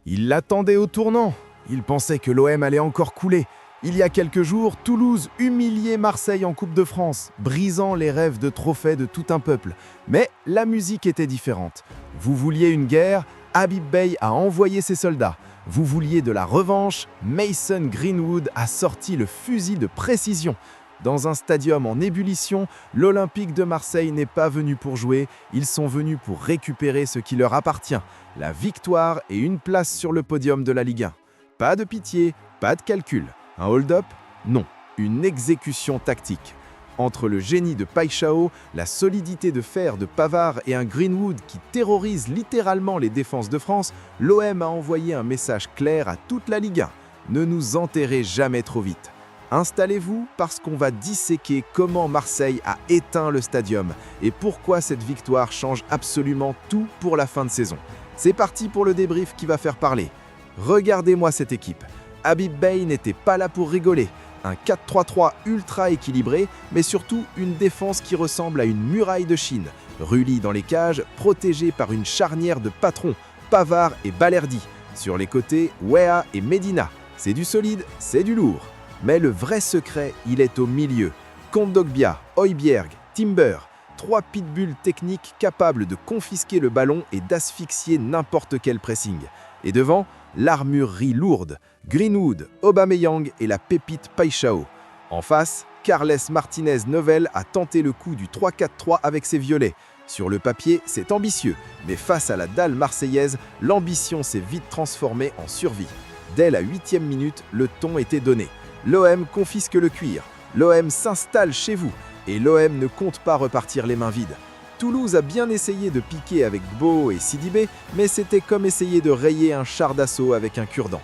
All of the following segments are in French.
Il l'attendait au tournant. Il pensait que l'OM allait encore couler. Il y a quelques jours, Toulouse humiliait Marseille en Coupe de France, brisant les rêves de trophée de tout un peuple. Mais la musique était différente. Vous vouliez une guerre, Habib Beye a envoyé ses soldats. Vous vouliez de la revanche, Mason Greenwood a sorti le fusil de précision. Dans un stadium en ébullition, l'Olympique de Marseille n'est pas venu pour jouer, ils sont venus pour récupérer ce qui leur appartient, la victoire et une place sur le podium de la Ligue 1. Pas de pitié, pas de calcul. Un hold-up? Non, une exécution tactique. Entre le génie de Paixão, la solidité de fer de Pavard et un Greenwood qui terrorise littéralement les défenses de France, l'OM a envoyé un message clair à toute la Ligue 1. Ne nous enterrez jamais trop vite. Installez-vous parce qu'on va disséquer comment Marseille a éteint le stadium et pourquoi cette victoire change absolument tout pour la fin de saison. C'est parti pour le débrief qui va faire parler. Regardez-moi cette équipe. Habib Beye n'était pas là pour rigoler. Un 4-3-3 ultra équilibré, mais surtout une défense qui ressemble à une muraille de Chine. Rulli dans les cages, protégé par une charnière de patrons, Pavard et Balerdi. Sur les côtés, Weah et Medina. C'est du solide, c'est du lourd. Mais le vrai secret, il est au milieu. Kondogbia, Højbjerg, Timber, 3 pitbulls techniques capables de confisquer le ballon et d'asphyxier n'importe quel pressing. Et devant, l'armurerie lourde, Greenwood, Aubameyang et la pépite Paixão. En face, Carles Martinez Novel a tenté le coup du 3-4-3 avec ses violets. Sur le papier, c'est ambitieux, mais face à la dalle marseillaise, l'ambition s'est vite transformée en survie. Dès la 8e minute, le ton était donné. L'OM confisque le cuir, l'OM s'installe chez vous et l'OM ne compte pas repartir les mains vides. Toulouse a bien essayé de piquer avec Gbo et Sidibé, mais c'était comme essayer de rayer un char d'assaut avec un cure-dent.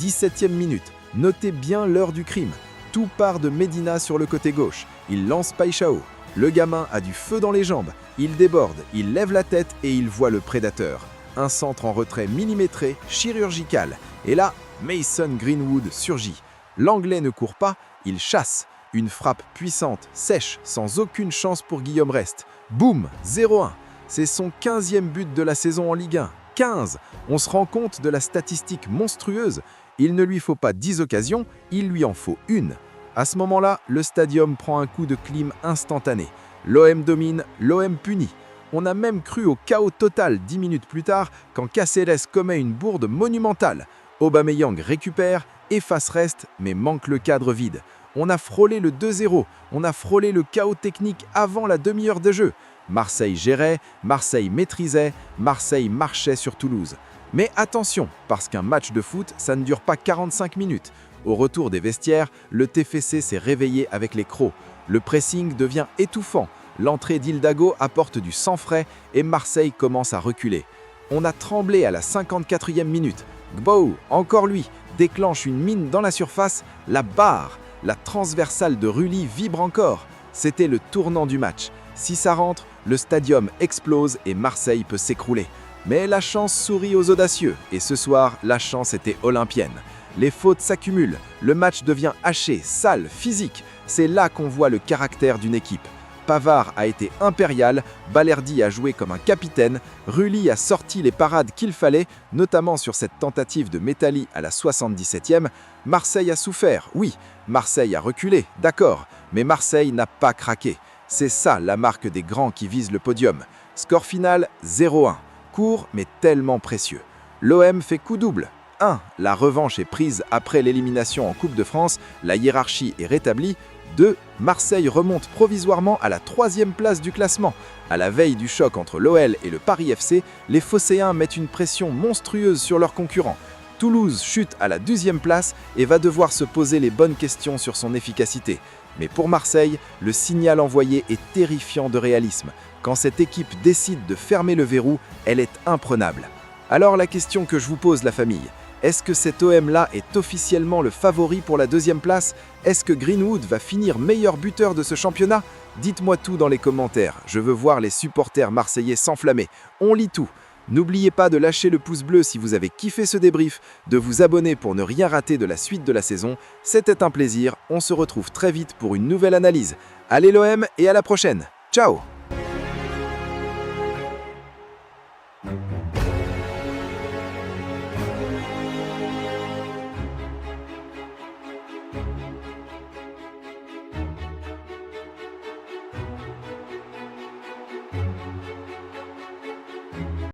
17e minute, notez bien l'heure du crime. Tout part de Medina sur le côté gauche, il lance Paixão. Le gamin a du feu dans les jambes, il déborde, il lève la tête et il voit le prédateur. Un centre en retrait millimétré, chirurgical. Et là, Mason Greenwood surgit. L'Anglais ne court pas, il chasse. Une frappe puissante, sèche, sans aucune chance pour Guillaume Rest. Boum, 0-1. C'est son 15e but de la saison en Ligue 1. 15. On se rend compte de la statistique monstrueuse. Il ne lui faut pas 10 occasions, il lui en faut une. À ce moment-là, le stadium prend un coup de clim instantané. L'OM domine, l'OM punit. On a même cru au chaos total 10 minutes plus tard quand Cáceres commet une bourde monumentale. Aubameyang récupère, efface Rest, mais manque le cadre vide. On a frôlé le 2-0, on a frôlé le chaos technique avant la demi-heure de jeu. Marseille gérait, Marseille maîtrisait, Marseille marchait sur Toulouse. Mais attention, parce qu'un match de foot, ça ne dure pas 45 minutes. Au retour des vestiaires, le TFC s'est réveillé avec les crocs. Le pressing devient étouffant, l'entrée d'Hidalgo apporte du sang frais et Marseille commence à reculer. On a tremblé à la 54e minute. Gbo, encore lui, déclenche une mine dans la surface, la barre. La transversale de Rulli vibre encore. C'était le tournant du match. Si ça rentre, le stadium explose et Marseille peut s'écrouler. Mais la chance sourit aux audacieux. Et ce soir, la chance était olympienne. Les fautes s'accumulent. Le match devient haché, sale, physique. C'est là qu'on voit le caractère d'une équipe. Pavard a été impérial, Balerdi a joué comme un capitaine, Rulli a sorti les parades qu'il fallait, notamment sur cette tentative de Metalli à la 77e. Marseille a souffert, oui, Marseille a reculé, d'accord, mais Marseille n'a pas craqué. C'est ça la marque des grands qui visent le podium. Score final 0-1, court mais tellement précieux. L'OM fait coup double. 1. La revanche est prise après l'élimination en Coupe de France, la hiérarchie est rétablie. 2. Marseille remonte provisoirement à la 3e place du classement. À la veille du choc entre l'OL et le Paris FC, les Phocéens mettent une pression monstrueuse sur leurs concurrents. Toulouse chute à la 12e place et va devoir se poser les bonnes questions sur son efficacité. Mais pour Marseille, le signal envoyé est terrifiant de réalisme. Quand cette équipe décide de fermer le verrou, elle est imprenable. Alors la question que je vous pose, la famille, est-ce que cet OM-là est officiellement le favori pour la 2e place? Est-ce que Greenwood va finir meilleur buteur de ce championnat? Dites-moi tout dans les commentaires, je veux voir les supporters marseillais s'enflammer. On lit tout. N'oubliez pas de lâcher le pouce bleu si vous avez kiffé ce débrief, de vous abonner pour ne rien rater de la suite de la saison. C'était un plaisir, on se retrouve très vite pour une nouvelle analyse. Allez l'OM et à la prochaine. Ciao!